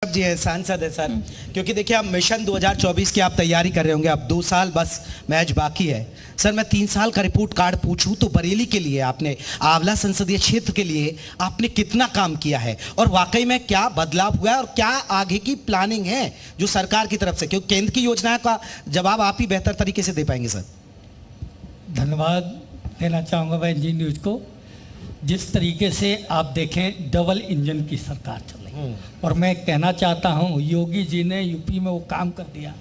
जी है, सांसद है सर। क्योंकि देखिए अब मिशन 2024 की आप तैयारी कर रहे होंगे, अब 2 साल बस मैच बाकी है सर। मैं 3 साल का रिपोर्ट कार्ड पूछूं तो बरेली के लिए आपने, आंवला संसदीय क्षेत्र के लिए आपने कितना काम किया है और वाकई में क्या बदलाव हुआ है और क्या आगे की प्लानिंग है जो सरकार की तरफ से, क्योंकि केंद्र की योजना का जवाब आप ही बेहतर तरीके से दे पाएंगे सर। धन्यवाद देना चाहूँगा मैं जी न्यूज़ को। जिस तरीके से आप देखें डबल इंजन की सरकार चल रही है और मैं कहना चाहता हूँ योगी जी ने यूपी में वो काम कर दिया,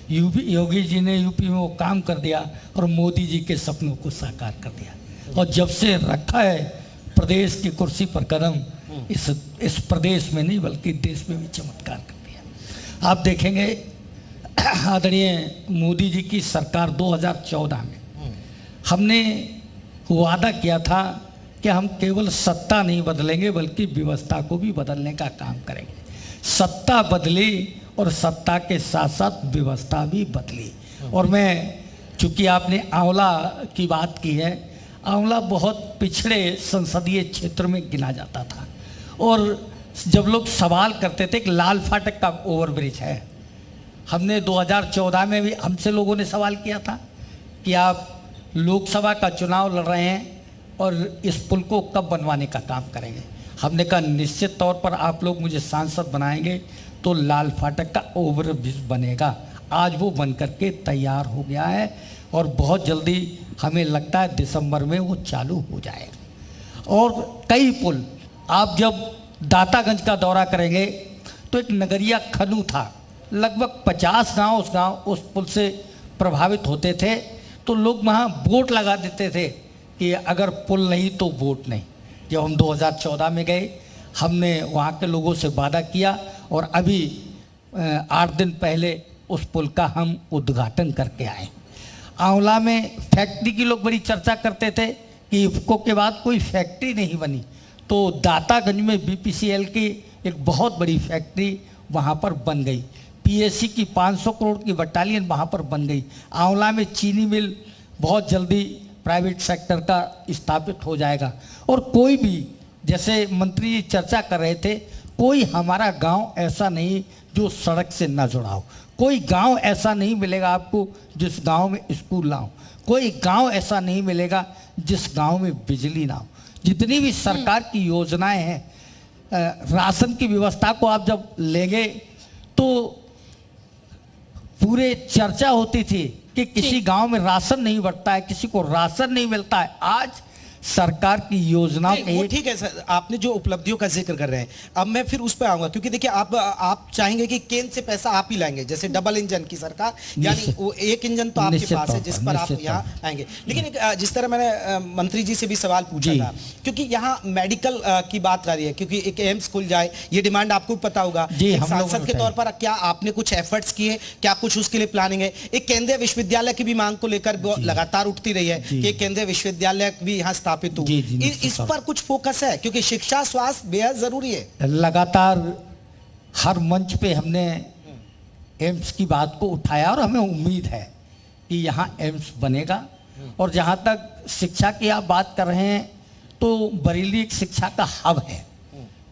योगी जी ने यूपी में वो काम कर दिया और मोदी जी के सपनों को साकार कर दिया। और जब से रखा है प्रदेश की कुर्सी पर कदम, इस प्रदेश में नहीं बल्कि देश में भी चमत्कार कर दिया। आप देखेंगे आदरणीय मोदी जी की सरकार 2014 में हमने वादा किया था कि हम केवल सत्ता नहीं बदलेंगे बल्कि व्यवस्था को भी बदलने का काम करेंगे। सत्ता बदली और सत्ता के साथ साथ व्यवस्था भी बदली। और मैं, चूंकि आपने आंवला की बात की है, आंवला बहुत पिछड़े संसदीय क्षेत्र में गिना जाता था और जब लोग सवाल करते थे कि लाल फाटक का ओवरब्रिज है, हमने 2014 में भी हमसे लोगों ने सवाल किया था कि आप लोकसभा का चुनाव लड़ रहे हैं और इस पुल को कब बनवाने का काम करेंगे। हमने कहा निश्चित तौर पर आप लोग मुझे सांसद बनाएंगे तो लाल फाटक का ओवरब्रिज बनेगा। आज वो बनकर के तैयार हो गया है और बहुत जल्दी हमें लगता है दिसंबर में वो चालू हो जाएगा। और कई पुल, आप जब दातागंज का दौरा करेंगे तो एक नगरिया खनू था, लगभग 50 गांव उस पुल से प्रभावित होते थे। तो लोग वहाँ वोट लगा देते थे कि अगर पुल नहीं तो वोट नहीं। जब हम 2014 में गए, हमने वहाँ के लोगों से वादा किया और अभी 8 दिन पहले उस पुल का हम उद्घाटन करके आए। आंवला में फैक्ट्री की लोग बड़ी चर्चा करते थे कि इफ्को के बाद कोई फैक्ट्री नहीं बनी, तो दातागंज में बीपीसीएल की एक बहुत बड़ी फैक्ट्री वहाँ पर बन गई। पीएससी की 500 करोड़ की बटालियन वहाँ पर बन गई। आंवला में चीनी मिल बहुत जल्दी प्राइवेट सेक्टर का स्थापित हो जाएगा। और कोई भी, जैसे मंत्री जी चर्चा कर रहे थे, कोई हमारा गांव ऐसा नहीं जो सड़क से ना जुड़ा हो। कोई गांव ऐसा नहीं मिलेगा आपको जिस गांव में स्कूल ना हो। कोई गांव ऐसा नहीं मिलेगा जिस गांव में बिजली ना हो। जितनी भी सरकार की योजनाएं हैं, राशन की व्यवस्था को आप जब लेंगे तो पूरे चर्चा होती थी कि किसी गांव में राशन नहीं बढ़ता है, किसी को राशन नहीं मिलता है। आज सरकार की योजनाओं वो ठीक है सर, आपने जो उपलब्धियों का जिक्र कर रहे हैं, अब मैं फिर उस पर आऊंगा क्योंकि देखिए आप चाहेंगे कि केंद्र से पैसा आप ही लाएंगे, जैसे डबल इंजन की सरकार, यानी वो एक इंजन तो आपके पास है जिस पर आप यहाँ आएंगे। लेकिन जिस तरह मैंने मंत्री जी से भी सवाल पूछा था, क्योंकि यहाँ मेडिकल की बात कर रही है, क्योंकि एक एम्स खुल जाए, ये डिमांड आपको पता होगा। सांसद के तौर पर क्या आपने कुछ एफर्ट्स किए, क्या कुछ उसके लिए प्लानिंग है? एक केंद्रीय विश्वविद्यालय की भी मांग को लेकर लगातार उठती रही है कि केंद्रीय विश्वविद्यालय भी यहाँ इस पर कुछ फोकस है, क्योंकि शिक्षा स्वास्थ्य बेहद जरूरी है। लगातार हर मंच पे हमने एम्स की बात को उठाया और हमें उम्मीद है कि यहाँ एम्स बनेगा। और जहाँ तक शिक्षा की आप बात कर रहे हैं तो बरेली एक शिक्षा का हब है,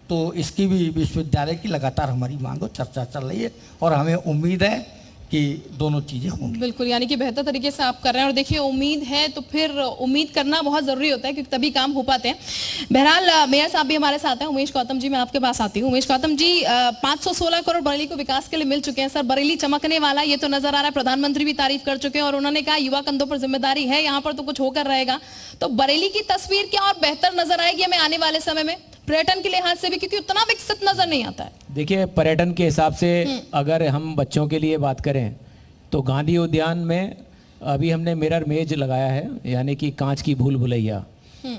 तो इसकी भी विश्वविद्यालय की लगातार हमारी मांग और चर्चा चल रही है और हमें उम्मीद है कि दोनों चीजें होंगी। बिल्कुल, यानी कि बेहतर तरीके से आप कर रहे हैं और देखिए उम्मीद है तो फिर उम्मीद करना बहुत जरूरी होता है क्योंकि तभी काम हो पाते हैं। बहरहाल मेयर साहब भी हमारे साथ हैं, उमेश गौतम जी, मैं आपके पास आती हूँ। उमेश गौतम जी, 516 करोड़ बरेली को विकास के लिए मिल चुके हैं सर। बरेली चमकने वाला ये तो नजर आ रहा है, प्रधानमंत्री भी तारीफ कर चुके हैं और उन्होंने कहा युवा कंधों पर जिम्मेदारी है, यहाँ पर तो कुछ होकर रहेगा। तो बरेली की तस्वीर क्या और बेहतर नजर आएगी हमें आने वाले समय में पर्यटन के लिहाज से भी, क्योंकि उतना विकसित नजर नहीं आता है? देखिए, पर्यटन के हिसाब से अगर हम बच्चों के लिए बात करें तो गांधी उद्यान में अभी हमने मिरर मेज लगाया है, यानी कि कांच की भूल भुलैया,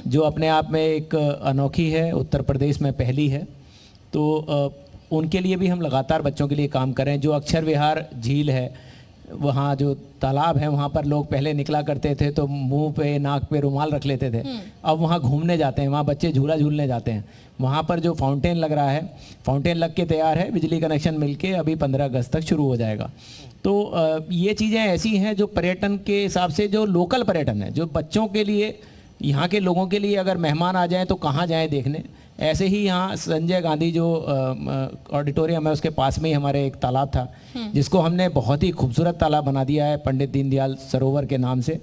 जो अपने आप में एक अनोखी है, उत्तर प्रदेश में पहली है। तो उनके लिए भी हम लगातार बच्चों के लिए काम कर रहे हैं। जो अक्षर विहार झील है, वहाँ जो तालाब है, वहाँ पर लोग पहले निकला करते थे तो मुंह पे नाक पे रुमाल रख लेते थे, अब वहाँ घूमने जाते हैं, वहाँ बच्चे झूला झूलने जाते हैं। वहाँ पर जो फाउंटेन लग रहा है, फाउंटेन लग के तैयार है, बिजली कनेक्शन मिलके अभी 15 अगस्त तक शुरू हो जाएगा। तो ये चीज़ें ऐसी हैं जो पर्यटन के हिसाब से, जो लोकल पर्यटन है, जो बच्चों के लिए, यहाँ के लोगों के लिए, अगर मेहमान आ जाएँ तो कहाँ जाएँ देखने, ऐसे ही यहाँ संजय गांधी जो ऑडिटोरियम है उसके पास में ही हमारे एक तालाब था, जिसको हमने बहुत ही खूबसूरत तालाब बना दिया है पंडित दीनदयाल सरोवर के नाम से।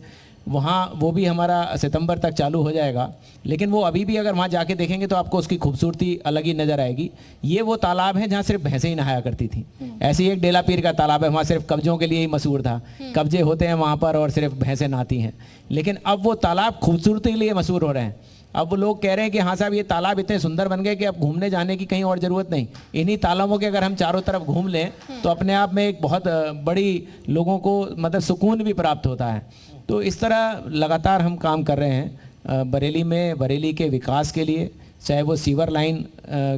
वहाँ वो भी हमारा सितंबर तक चालू हो जाएगा, लेकिन वो अभी भी अगर वहाँ जाके देखेंगे तो आपको उसकी खूबसूरती अलग ही नज़र आएगी। ये वो तालाब है जहाँ सिर्फ भैंसें ही नहाया करती थी। ऐसे ही एक डेला पीर का तालाब है, वहाँ सिर्फ कब्जों के लिए ही मशहूर था, कब्जे होते हैं वहाँ पर और सिर्फ भैंसें नहाती हैं। लेकिन अब वो तालाब खूबसूरती के लिए मशहूर हो रहे हैं। अब वो लोग कह रहे हैं कि हाँ साहब ये तालाब इतने सुंदर बन गए कि अब घूमने जाने की कहीं और ज़रूरत नहीं, इन्हीं तालाबों के अगर हम चारों तरफ घूम लें तो अपने आप में एक बहुत बड़ी लोगों को मतलब सुकून भी प्राप्त होता है। तो इस तरह लगातार हम काम कर रहे हैं बरेली में, बरेली के विकास के लिए। चाहे वो सीवर लाइन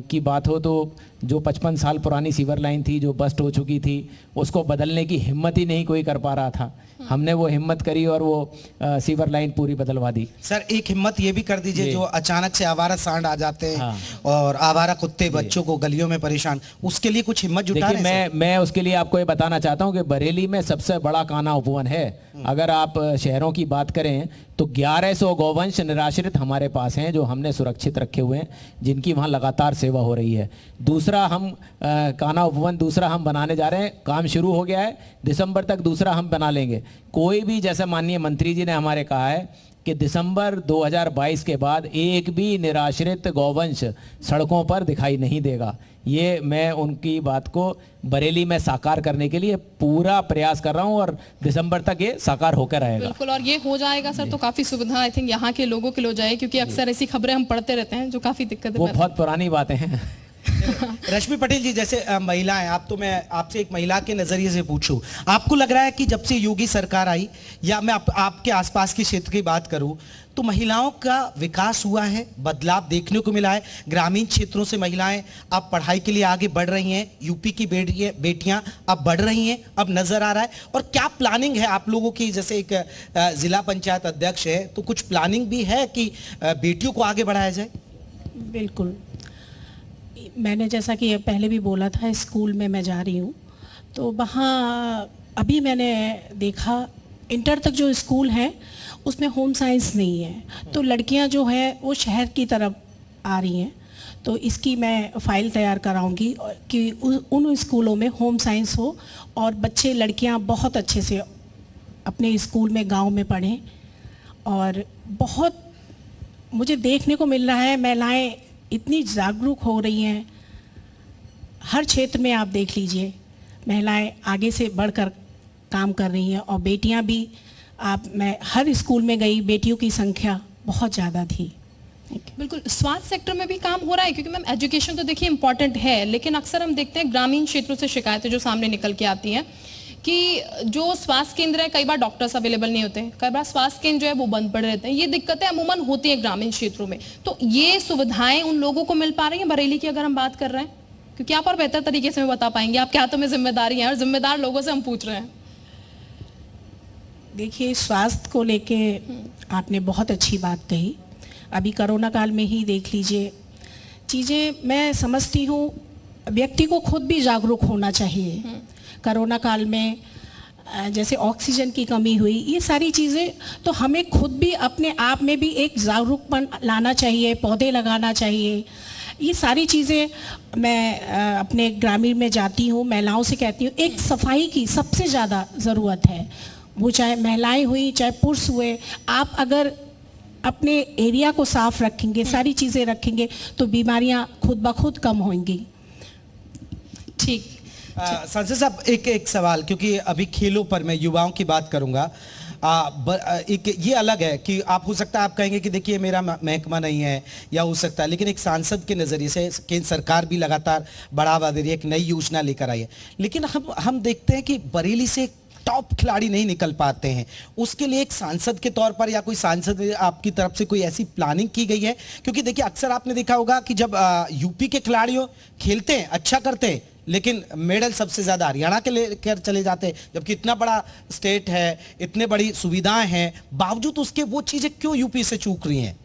की बात हो, तो जो 55 साल पुरानी सीवर लाइन थी जो बस्ट हो चुकी थी, उसको बदलने की हिम्मत ही नहीं कोई कर पा रहा था। हमने वो हिम्मत करी और वो सीवर लाइन पूरी बदलवा दी। सर एक हिम्मत ये भी कर दीजिए, जो अचानक से आवारा सांड आ जाते हैं और आवारा कुत्ते बच्चों को गलियों में परेशान, उसके लिए कुछ हिम्मत जुटा रहे हैं? मैं उसके लिए आपको ये बताना चाहता हूँ कि बरेली में सबसे बड़ा कान्हा उपवन है। अगर आप शहरों की बात करें तो 1100 गौवंश निराश्रित हमारे पास हैं जो हमने सुरक्षित रखे हुए हैं, जिनकी वहाँ लगातार सेवा हो रही है। दूसरा हम कान्हा उपवन दूसरा हम बनाने जा रहे हैं, काम शुरू हो गया है, दिसंबर तक दूसरा हम बना लेंगे। कोई भी, जैसे माननीय मंत्री जी ने हमारे कहा है कि दिसंबर 2022 के बाद एक भी निराश्रित गौवंश सड़कों पर दिखाई नहीं देगा। ये मैं उनकी बात को बरेली में साकार करने के लिए पूरा प्रयास कर रहा हूं और दिसंबर तक ये साकार होकर रहेगा। बिल्कुल, और ये हो जाएगा सर तो काफी सुविधा आई थिंक यहाँ के लोगों के लिए हो जाएगी, क्योंकि अक्सर ऐसी खबरें हम पढ़ते रहते हैं जो काफी दिक्कत वो बहुत पुरानी बातें हैं। रश्मि पटेल जी, जैसे महिलाएं, आप तो मैं आपसे एक महिला के नजरिए से पूछूं, आपको लग रहा है कि जब से योगी सरकार आई, या मैं आपके आसपास के क्षेत्र की बात करूं, तो महिलाओं का विकास हुआ है, बदलाव देखने को मिला है? ग्रामीण क्षेत्रों से महिलाएं अब पढ़ाई के लिए आगे बढ़ रही हैं, यूपी की बेटियां अब बढ़ रही हैं, अब नजर आ रहा है। और क्या प्लानिंग है आप लोगों की? जैसे एक जिला पंचायत अध्यक्ष है, तो कुछ प्लानिंग भी है कि बेटियों को आगे बढ़ाया जाए? बिल्कुल, मैंने जैसा कि पहले भी बोला था, स्कूल में मैं जा रही हूँ तो वहाँ अभी मैंने देखा इंटर तक जो स्कूल है उसमें होम साइंस नहीं है, तो लड़कियाँ जो हैं वो शहर की तरफ आ रही हैं। तो इसकी मैं फ़ाइल तैयार कराऊंगी कि उन स्कूलों में होम साइंस हो और बच्चे लड़कियाँ बहुत अच्छे से अपने स्कूल में गांव में पढ़ें। और बहुत मुझे देखने को मिल रहा है महिलाएं इतनी जागरूक हो रही हैं, हर क्षेत्र में आप देख लीजिए महिलाएं आगे से बढ़कर काम कर रही हैं। और बेटियां भी, मैं हर स्कूल में गई, बेटियों की संख्या बहुत ज़्यादा थी। बिल्कुल, स्वास्थ्य सेक्टर में भी काम हो रहा है, क्योंकि मैम एजुकेशन तो देखिए इंपॉर्टेंट है, लेकिन अक्सर हम देखते हैं ग्रामीण क्षेत्रों से शिकायतें जो सामने निकल के आती हैं कि जो स्वास्थ्य केंद्र है कई बार डॉक्टर्स अवेलेबल नहीं होते हैं, कई बार स्वास्थ्य केंद्र जो है वो बंद पड़े रहते हैं। ये दिक्कतें अमूमन होती हैं ग्रामीण क्षेत्रों में, तो ये सुविधाएं उन लोगों को मिल पा रही हैं बरेली की अगर हम बात कर रहे हैं? क्योंकि आप और बेहतर तरीके से बता पाएंगे, आपके हाथों में जिम्मेदारी है और जिम्मेदार लोगों से हम पूछ रहे हैं। देखिए, स्वास्थ्य को लेके आपने बहुत अच्छी बात कही। अभी कोरोना काल में ही देख लीजिए चीज़ें, मैं समझती हूँ व्यक्ति को खुद भी जागरूक होना चाहिए। कोरोना काल में जैसे ऑक्सीजन की कमी हुई, ये सारी चीज़ें, तो हमें खुद भी अपने आप में भी एक जागरूकपन लाना चाहिए, पौधे लगाना चाहिए। ये सारी चीज़ें मैं अपने ग्रामीण में जाती हूँ, महिलाओं से कहती हूँ, एक सफाई की सबसे ज़्यादा ज़रूरत है। वो चाहे महिलाएं हुई चाहे पुरुष हुए, आप अगर अपने एरिया को साफ रखेंगे, सारी चीज़ें रखेंगे, तो बीमारियां खुद ब खुद कम होंगी। ठीक, संजय साहब एक सवाल, क्योंकि अभी खेलों पर मैं युवाओं की बात करूंगा। एक ये अलग है कि आप, हो सकता है आप कहेंगे कि देखिए मेरा महकमा नहीं है, या हो सकता है, लेकिन एक सांसद के नज़रिए से केंद्र सरकार भी लगातार बढ़ावा दे रही है, एक नई योजना लेकर आई है। लेकिन हम देखते हैं कि बरेली से टॉप खिलाड़ी नहीं निकल पाते हैं। उसके लिए एक सांसद के तौर पर या कोई सांसद आपकी तरफ से कोई ऐसी प्लानिंग की गई है? क्योंकि देखिए अक्सर आपने देखा होगा कि जब यूपी के खिलाड़ियों खेलते हैं, अच्छा करते हैं, लेकिन मेडल सबसे ज्यादा हरियाणा के लेकर चले जाते हैं, जबकि इतना बड़ा स्टेट है, इतने बड़ी सुविधाएं हैं, बावजूद उसके वो चीजें क्यों यूपी से चूक रही हैं?